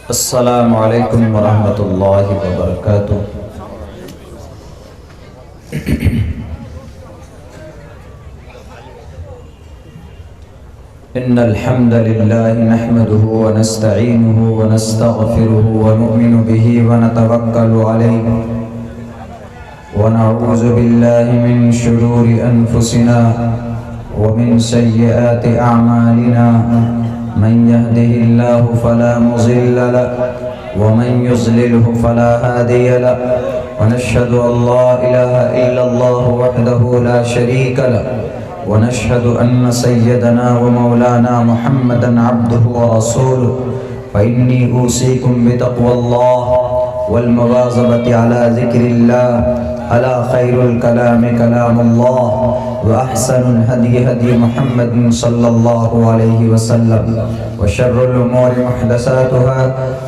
السلام علیکم ورحمۃ اللہ وبرکاتہ۔ ان الحمد للہ نحمده ونستعینه ونستغفره ونؤمن به ونتوکل علیہ ونعوذ باللہ من شرور انفسنا ومن سیئات اعمالنا من يهده الله فلا مضل له ومن يضلله فلا هادي له ونشهد أن لا إله إلا الله وحده لا شريك له ونشهد أن سيدنا ومولانا محمدا عبده ورسوله فإني أوصيكم بتقوى الله والمواظبة على ذكر الله ألا خير الكلام كلام الله وأحسن الهدي هدي محمد صلى الله عليه وسلم وشر الأمور محدثاتها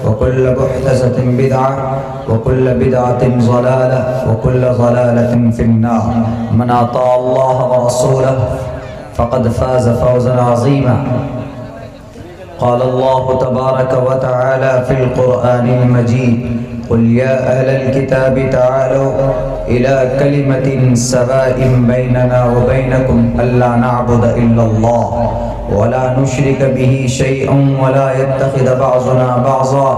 وكل محدثة بدعة وكل بدعة ضلالة وكل ضلالة في النار من أطاع الله ورسوله فقد فاز فوزا عظيما قال الله تبارك وتعالى في القرآن المجيد قل يا أهل الكتاب تعالوا إلى كلمة سواء بيننا وبينكم ألا نعبد إلا الله ولا نشرك به شيئا ولا يتخذ بعضنا بعضا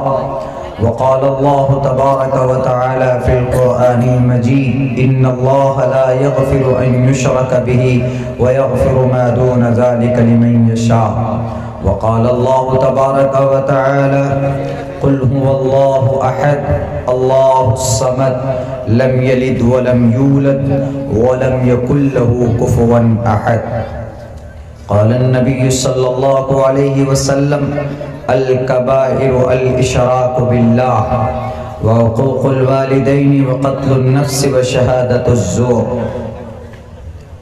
وقال الله تبارك وتعالى في القرآن المجيد إن الله لا يغفر أن يشرك به ويغفر ما دون ذلك لمن يشاء وقال الله تبارك وتعالى قل هو الله أحد الله الصمد لم يلد ولم يولد ولم يكن له كفوا أحد قال النبي صلى الله عليه وسلم الكبائر الإشراك بالله وعقوق الوالدين وقتل النفس وشهادة الزور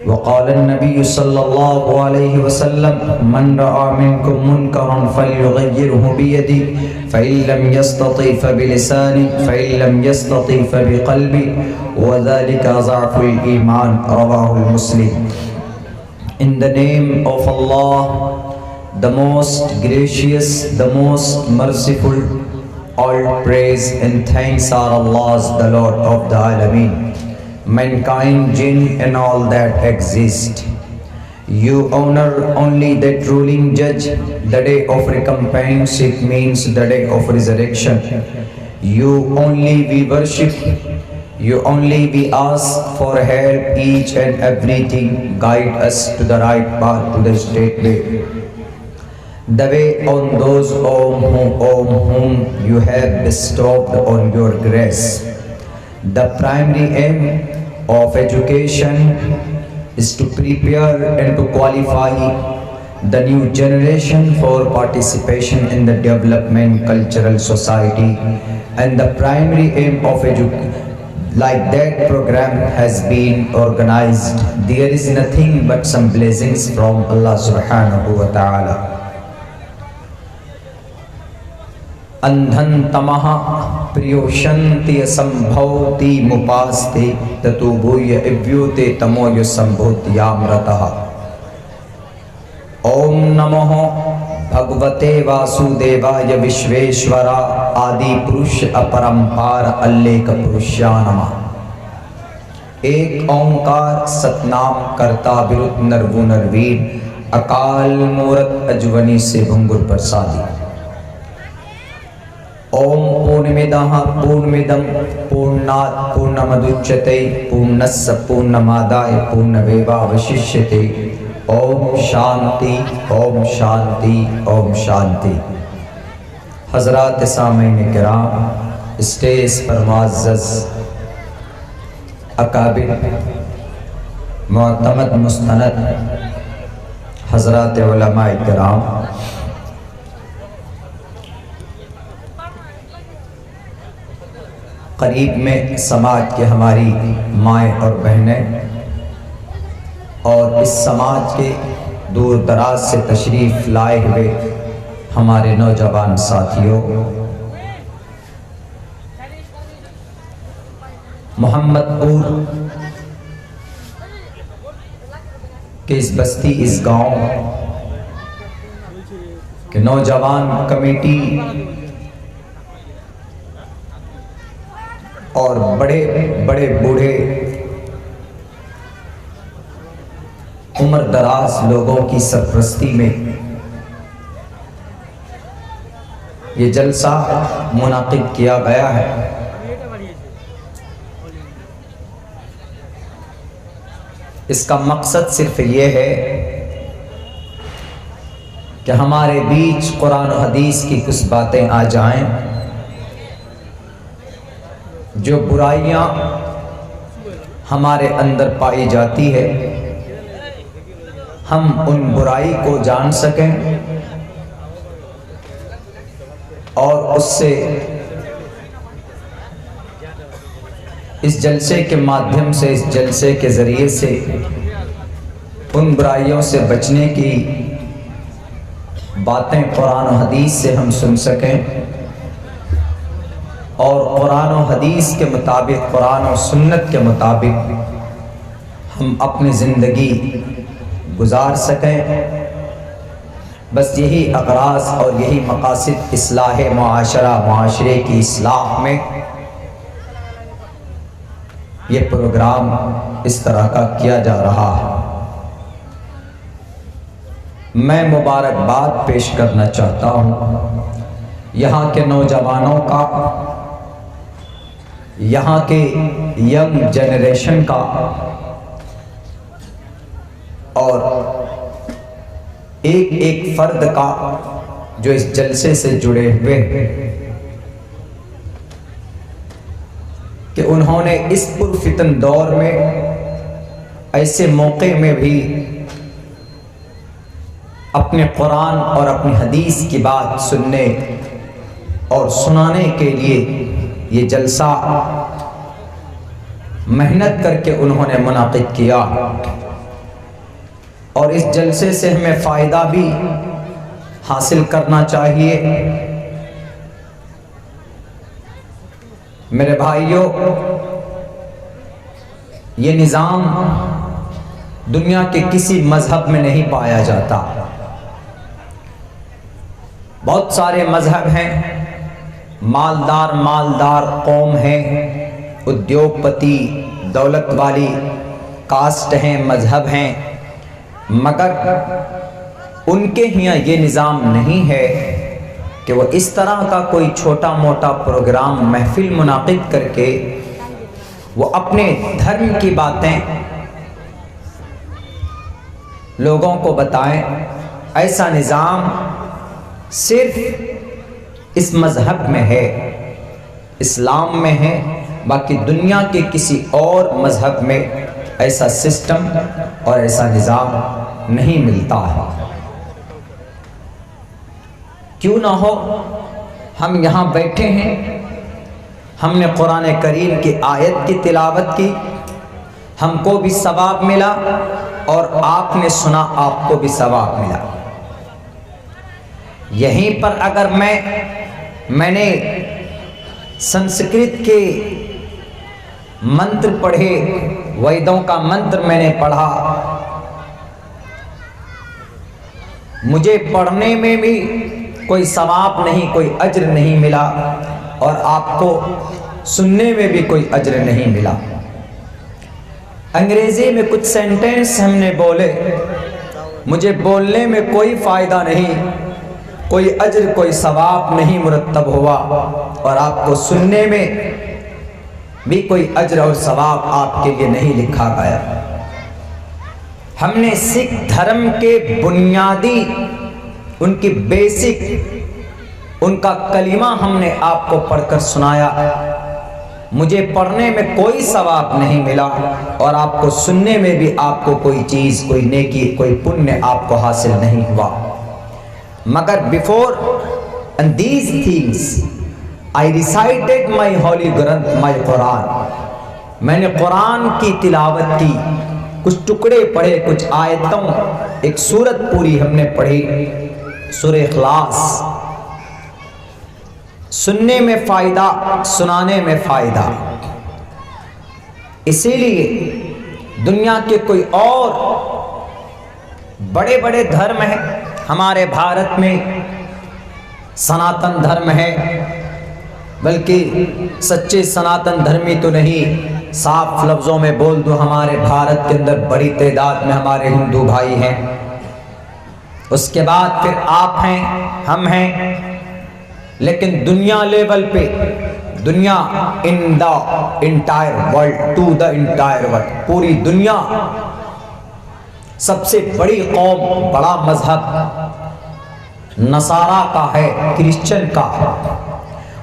وقال النبي صلى الله عليه وسلم من رأى منكم منكرا فليغيره بيده فإن لم يستطع فبلسانه فإن لم يستطع فبقلبه وذلك ضعف الإيمان رواه المسلم. In the name of Allah, the most gracious, the most merciful, all praise and thanks are Allah's, the Lord of the Alameen, mankind, jinn and all that exist. You honor only that ruling judge, the day of recompense, it means the day of resurrection. You only we worship, you only we ask for help, each and everything, guide us to the right path, to the straight way. The way on those on whom you have bestowed on your grace. The primary aim of education is to prepare and to qualify the new generation for participation in the development cultural society, and the primary aim of like that program has been organized. There is nothing but some blessings from Allah subhanahu wa ta'ala. Andhan tamaha priyoshanti sambhavti mupaste tatubuya ivyute tamoya sambhuti amrataha. Om namo bhagavate vasudevaya vishveshwara adi purush aparampar alleka purushyanama. Ek onkar satnam karta virut narvu narveer akal murat ajvani se bhungur prarsadi. Om Purnamidaha Purnamidam Purnat Purnamaduchyate Purnassa Purnamadaya Purnameva Vashishyate. Om Shanti Om Shanti Om Shanti. Hazrat Samain Kiram, stage پر معزز اکابر معتمد مستند حضرات علماء کرام، قریب میں سماج کے ہماری مائیں اور بہنیں، اور اس سماج کے دور دراز سے تشریف لائے ہوئے ہمارے نوجوان ساتھیوں، محمد پور کہ اس بستی، اس گاؤں کہ نوجوان کمیٹی اور بڑے بڑے بوڑھے عمر دراز لوگوں کی سرپرستی میں یہ جلسہ منعقد کیا گیا ہے۔ اس کا مقصد صرف یہ ہے کہ ہمارے بیچ قرآن و حدیث کی کچھ باتیں آ جائیں، جو برائیاں ہمارے اندر پائی جاتی ہے ہم ان برائی کو جان سکیں اور اس سے اس جلسے کے مادھیم سے، اس جلسے کے ذریعے سے ان برائیوں سے بچنے کی باتیں قرآن و حدیث سے ہم سن سکیں اور قرآن و حدیث کے مطابق، قرآن و سنت کے مطابق ہم اپنی زندگی گزار سکیں۔ بس یہی اغراض اور یہی مقاصد اصلاح معاشرہ، معاشرے کی اصلاح میں یہ پروگرام اس طرح کا کیا جا رہا ہے۔ میں مبارکباد پیش کرنا چاہتا ہوں یہاں کے نوجوانوں کا، یہاں کے ینگ جنریشن کا اور ایک ایک فرد کا جو اس جلسے سے جڑے ہوئے کہ انہوں نے اس پرفتن دور میں ایسے موقع میں بھی اپنے قرآن اور اپنی حدیث کی بات سننے اور سنانے کے لیے یہ جلسہ محنت کر کے انہوں نے منعقد کیا، اور اس جلسے سے ہمیں فائدہ بھی حاصل کرنا چاہیے۔ میرے بھائیوں، یہ نظام دنیا کے کسی مذہب میں نہیں پایا جاتا۔ بہت سارے مذہب ہیں، مالدار قوم ہیں، ادیوگ پتی، دولت والی کاسٹ ہیں، مذہب ہیں، مگر ان کے ہاں یہ نظام نہیں ہے کہ وہ اس طرح کا کوئی چھوٹا موٹا پروگرام محفل منعقد کر کے وہ اپنے دھرم کی باتیں لوگوں کو بتائیں۔ ایسا نظام صرف اس مذہب میں ہے، اسلام میں ہے، باقی دنیا کے کسی اور مذہب میں ایسا سسٹم اور ایسا نظام نہیں ملتا ہے۔ کیوں نہ ہو، ہم یہاں بیٹھے ہیں، ہم نے قرآن کریم کی آیت کی تلاوت کی، ہم کو بھی ثواب ملا اور آپ نے سنا، آپ کو بھی ثواب ملا۔ یہیں پر اگر میں نے سنسکرت کے منتر پڑھے، ویدوں کا منتر میں نے پڑھا، مجھے پڑھنے میں بھی کوئی ثواب نہیں، کوئی اجر نہیں ملا، اور آپ کو سننے میں بھی کوئی اجر نہیں ملا۔ انگریزی میں کچھ سینٹنس ہم نے بولے، مجھے بولنے میں کوئی فائدہ نہیں، کوئی اجر کوئی ثواب نہیں مرتب ہوا، اور آپ کو سننے میں بھی کوئی اجر اور ثواب آپ کے لیے نہیں لکھا گیا۔ ہم نے سکھ دھرم کے بنیادی، ان کی بیسک، ان کا کلمہ ہم نے آپ کو پڑھ کر سنایا، مجھے پڑھنے میں کوئی ثواب نہیں ملا، اور آپ کو سننے میں بھی آپ کو کوئی چیز، کوئی نیکی، کوئی پنیہ آپ کو حاصل نہیں ہوا۔ مگر before and these things I recited my holy Granth, my Quran. میں نے قرآن کی تلاوت کی، کچھ ٹکڑے پڑھے، کچھ آیتوں، ایک سورت پوری ہم نے پڑھی، سورہ اخلاص۔ سننے میں فائدہ، سنانے میں فائدہ۔ اسی لیے دنیا کے کوئی اور بڑے بڑے دھرم ہیں، ہمارے بھارت میں سناتن دھرم ہے، بلکہ سچے سناتن دھرمی تو نہیں، صاف لفظوں میں بول دو ہمارے بھارت کے اندر بڑی تعداد میں ہمارے ہندو بھائی ہیں، اس کے بعد پھر آپ ہیں، ہم ہیں، لیکن دنیا لیول پہ، دنیا in the entire world, to the entire world, پوری دنیا سب سے بڑی قوم، بڑا مذہب نصارہ کا ہے، کرسچن کا ہے۔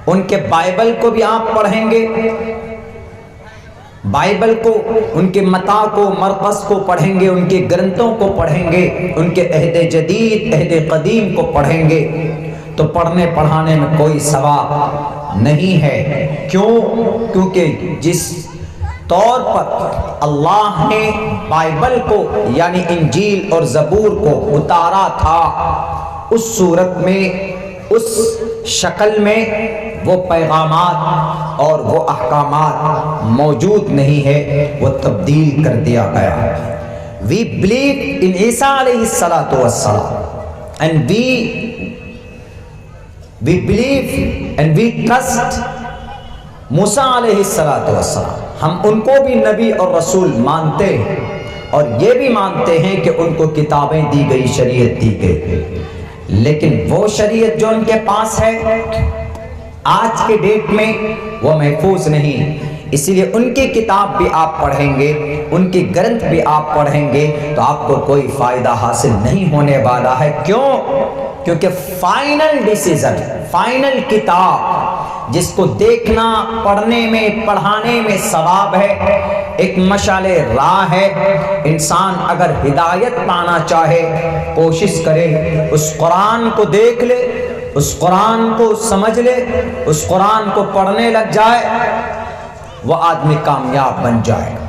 ان کے بائبل کو بھی آپ پڑھیں گے، بائبل کو، ان کے متا کو، مرقس کو پڑھیں گے، ان کے گرنتھوں کو پڑھیں گے، ان کے عہد جدید عہد قدیم کو پڑھیں گے، تو پڑھنے پڑھانے میں کوئی ثواب نہیں ہے۔ کیوں؟ کیونکہ جس طور پر اللہ نے بائبل کو یعنی انجیل اور زبور کو اتارا تھا، اس صورت میں، اس شکل میں وہ پیغامات اور وہ احکامات موجود نہیں ہے، وہ تبدیل کر دیا گیا۔ We believe in Isa علیہ الصلاۃ والسلام and we believe and we trust موسیٰ علیہ السلام۔ ہم ان کو بھی نبی اور رسول مانتے ہیں، اور یہ بھی مانتے ہیں کہ ان کو کتابیں دی گئی، شریعت دی گئی، لیکن وہ شریعت جو ان کے پاس ہے آج کے ڈیٹ میں وہ محفوظ نہیں۔ اسی لیے ان کی کتاب بھی آپ پڑھیں گے، ان کی گرنتھ بھی آپ پڑھیں گے تو آپ کو کوئی فائدہ حاصل نہیں ہونے والا ہے۔ کیوں؟ کیونکہ فائنل ڈیسیژن، فائنل کتاب جس کو دیکھنا، پڑھنے میں، پڑھانے میں ثواب ہے، ایک مشعل راہ ہے۔ انسان اگر ہدایت پانا چاہے، کوشش کرے اس قرآن کو دیکھ لے، اس قرآن کو سمجھ لے، اس قرآن کو پڑھنے لگ جائے، وہ آدمی کامیاب بن جائے گا۔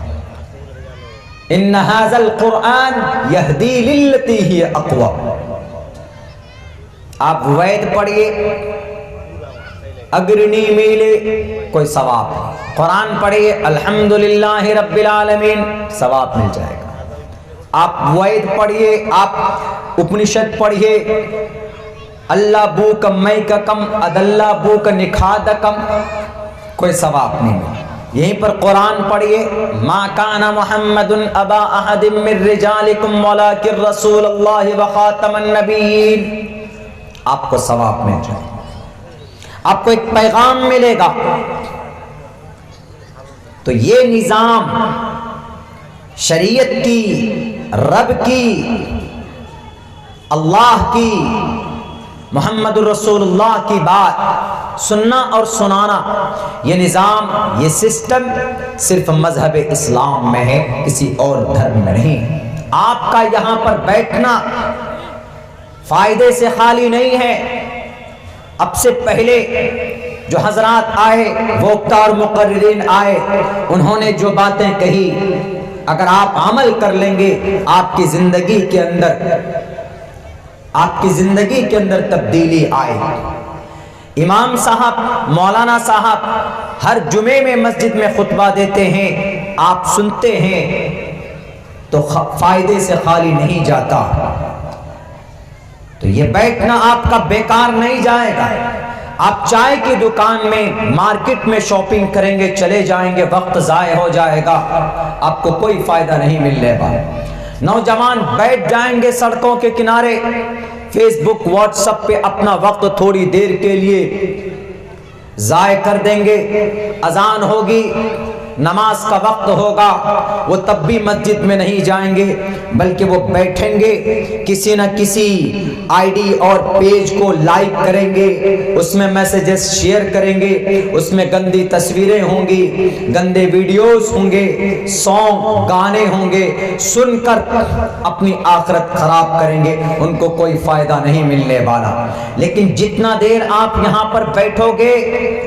ان ھذا القرآن یہدی للتی ہی اقوم۔ آپ وید پڑھیے، اگرنی میلے، کوئی ثواب نہیں۔ قرآن پڑھیے، الحمدللہ رب العالمین، ثواب مل جائے گا۔ آپ وید پڑھیے، آپ اپنشد پڑھیے، اللہ بوک میککم ادلہ بوک نکھادکم، کوئی ثواب نہیں ملے۔ یہیں پر قرآن پڑھیے، ما کان محمد ابا احد من رجالکم ولکن رسول اللہ وخاتم النبیین، آپ کو ثواب مل جائے، آپ کو ایک پیغام ملے گا۔ تو یہ نظام شریعت کی، رب کی، اللہ کی، محمد الرسول اللہ کی بات سننا اور سنانا، یہ نظام، یہ سسٹم صرف مذہب اسلام میں ہے، کسی اور دھرم میں نہیں۔ آپ کا یہاں پر بیٹھنا فائدے سے خالی نہیں ہے۔ اب سے پہلے جو حضرات آئے، وقت اور مقررین آئے، انہوں نے جو باتیں کہی، اگر آپ عمل کر لیں گے، آپ کی زندگی کے اندر تبدیلی آئے۔ امام صاحب، مولانا صاحب ہر جمعے میں مسجد میں خطبہ دیتے ہیں، آپ سنتے ہیں تو فائدے سے خالی نہیں جاتا۔ تو یہ بیٹھنا آپ کا بیکار نہیں جائے گا۔ آپ چائے کی دکان میں، مارکیٹ میں شاپنگ کریں گے، چلے جائیں گے، وقت ضائع ہو جائے گا، آپ کو کوئی فائدہ نہیں ملنے والا۔ نوجوان بیٹھ جائیں گے سڑکوں کے کنارے، فیس بک، واٹس ایپ پہ اپنا وقت تھوڑی دیر کے لیے ضائع کر دیں گے۔ اذان ہوگی، نماز کا وقت ہوگا، وہ تب بھی مسجد میں نہیں جائیں گے، بلکہ وہ بیٹھیں گے، کسی نہ کسی آئی ڈی اور پیج کو لائک کریں گے، اس میں میسیجز شیئر کریں گے، اس میں گندی تصویریں ہوں گی، گندے ویڈیوز ہوں گے، سانگ، گانے ہوں گے، سن کر اپنی آخرت خراب کریں گے، ان کو کوئی فائدہ نہیں ملنے والا۔ لیکن جتنا دیر آپ یہاں پر بیٹھو گے،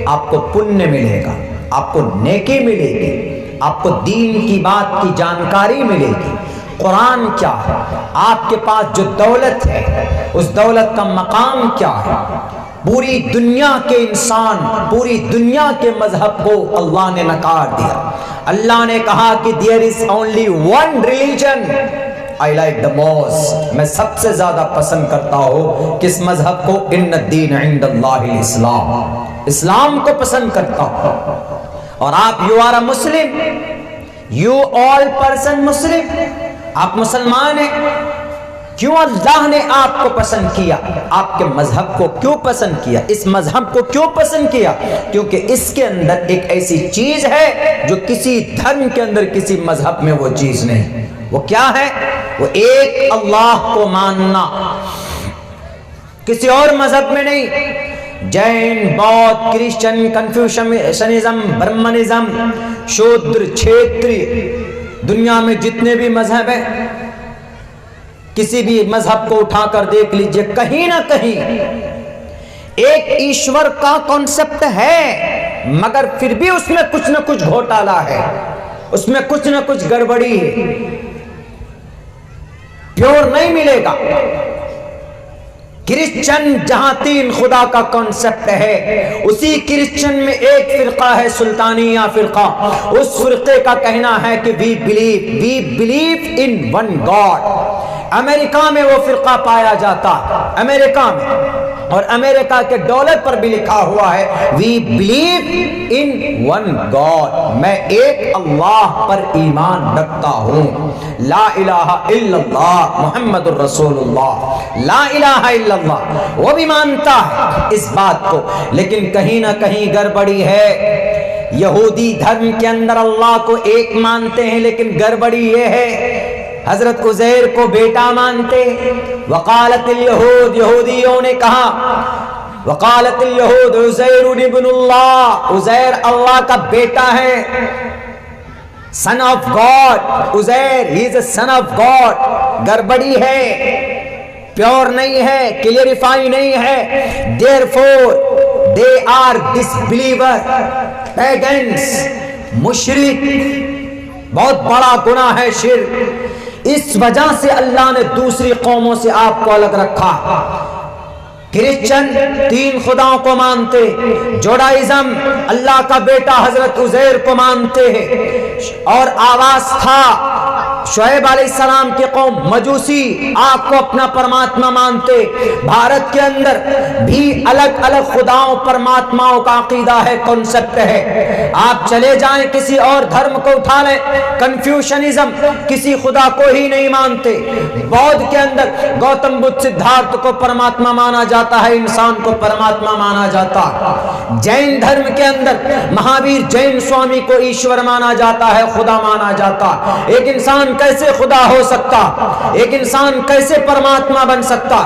آپ کو پنیہ ملے گا، آپ کو نیکی ملے گی، آپ کو دین کی بات کی جانکاری ملے گی۔ قرآن کیا ہے، آپ کے پاس جو دولت ہے، اس دولت کا مقام کیا ہے۔ پوری دنیا کے انسان، پوری دنیا کے مذہب کو اللہ نے نکار دیا۔ اللہ نے کہا کہ there is only one religion I like the most، میں سب سے زیادہ پسند کرتا ہوں کس مذہب کو؟ ان الدین عند اللہ الاسلام۔ اسلام کو پسند کرتا ہوں. اور آپ you are a Muslim, you all person Muslim, آپ مسلمان ہیں. کیوں اللہ نے آپ کو پسند کیا؟ آپ کے مذہب کو کیوں پسند کیا؟ اس مذہب کو کیوں پسند کیا؟ کیونکہ اس کے اندر ایک ایسی چیز ہے جو کسی دھرم کے اندر, کسی مذہب میں وہ چیز نہیں. وہ کیا ہے؟ وہ ایک اللہ کو ماننا, کسی اور مذہب میں نہیں. جین, بودھ, کرسچن, کنفیوشنزم, برہمنزم, شودر, چھیتری, دنیا میں جتنے بھی مذہب ہیں, کسی بھی مذہب کو اٹھا کر دیکھ لیجئے, کہیں نہ کہیں ایک ایشور کا کانسیپٹ ہے, مگر پھر بھی اس میں کچھ نہ کچھ گھوٹالا ہے, اس میں کچھ نہ کچھ گڑبڑی ہے, پیور نہیں ملے گا. کرسچن جہاں 3 خدا کا کانسیپٹ ہے, اسی کرسچن میں ایک فرقہ ہے سلطانیہ فرقہ. اس فرقے کا کہنا ہے کہ we believe in one God. امریکہ میں وہ فرقہ پایا جاتا ہے, امریکہ میں, اور امریکہ کے ڈالر پر بھی لکھا ہوا ہے we believe in one God. میں ایک اللہ پر ایمان رکھتا ہوں, لا الہ الا اللہ محمد الرسول اللہ, لا الہ الا اللہ. وہ بھی مانتا ہے اس بات کو, لیکن کہیں نہ کہیں گڑبڑی ہے. یہودی دھرم کے اندر اللہ کو ایک مانتے ہیں, لیکن گڑبڑی یہ ہے حضرت عزیر کو بیٹا مانتے. وقالت الیہود, یہودیوں نے کہا, وقالت الیہود عزیر ابن اللہ, عزیر اللہ کا بیٹا ہے, son of God, Uzair he is a son of God. گڑبڑی ہے, پیور نہیں ہے, کلیریفائی نہیں ہے. therefore they are disbeliever, pagans, مشرک. بہت بڑا گناہ ہے شرک. اس وجہ سے اللہ نے دوسری قوموں سے آپ کو الگ رکھا. کرسچن 3 خداؤں کو مانتے, جوڈائزم اللہ کا بیٹا حضرت عزیر کو مانتے ہیں, اور آواز تھا شعیب علیہ السلام کی قوم مجوسی آپ کو اپنا پرماتما مانتے. بھارت کے اندر بھی الگ الگ خداؤں پرماتماؤں کا عقیدہ ہے, کنسپٹ ہے. آپ چلے جائیں کسی اور دھرم کو اٹھا لیں, کنفیوشنزم کسی خدا کو ہی نہیں مانتے. بودھ کے اندر گوتم بدھ سدھارتھ کو پرماتما مانا جاتا ہے, انسان کو پرماتما مانا جاتا ہے. جین دھرم کے اندر مہاویر جین سوامی کو ایشور مانا جاتا ہے, خدا مانا جاتا. ایک انسان کیسے خدا ہو سکتا, ایک انسان کیسے پرماتما بن سکتا؟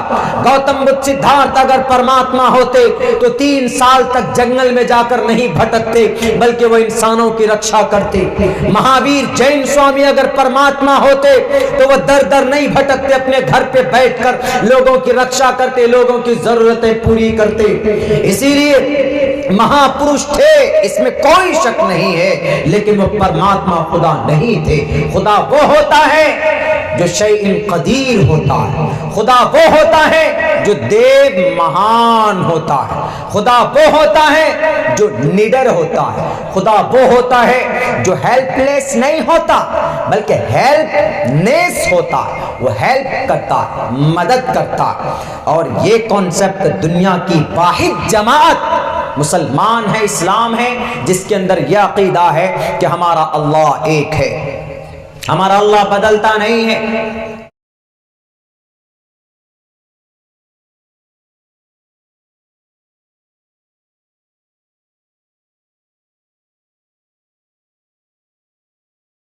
گوتم بدھ سدھارتھ اگر پرماتما ہوتے تو 3 سال تک جنگل میں جا کر نہیں بھٹکتے, بلکہ وہ انسانوں کی رکشا کرتے. مہاویر جین سوامی اگر پرماتما ہوتے تو وہ در در نہیں بھٹکتے, اپنے گھر پہ بیٹھ کر لوگوں کی رکشا کرتے, لوگوں کی ضرورتیں پوری کرتے. اسی لیے مہاپروش تھے, اس میں کوئی شک نہیں ہے, لیکن وہ پرماتما خدا نہیں تھے. خدا وہ ہوتا ہے جو شیء قدیر ہوتا ہے, خدا وہ ہوتا ہے جو دیو مہان ہوتا ہے, خدا وہ ہوتا ہے جو نڈر ہوتا ہے, خدا وہ ہوتا ہے جو ہیلپ لیس نہیں ہوتا بلکہ ہیلپ نیس ہوتا ہے, وہ ہیلپ کرتا ہے, مدد کرتا ہے. اور یہ کانسیپٹ دنیا کی واحد جماعت مسلمان ہے, اسلام ہے, جس کے اندر یہ عقیدہ ہے کہ ہمارا اللہ ایک ہے, ہمارا اللہ بدلتا نہیں ہے.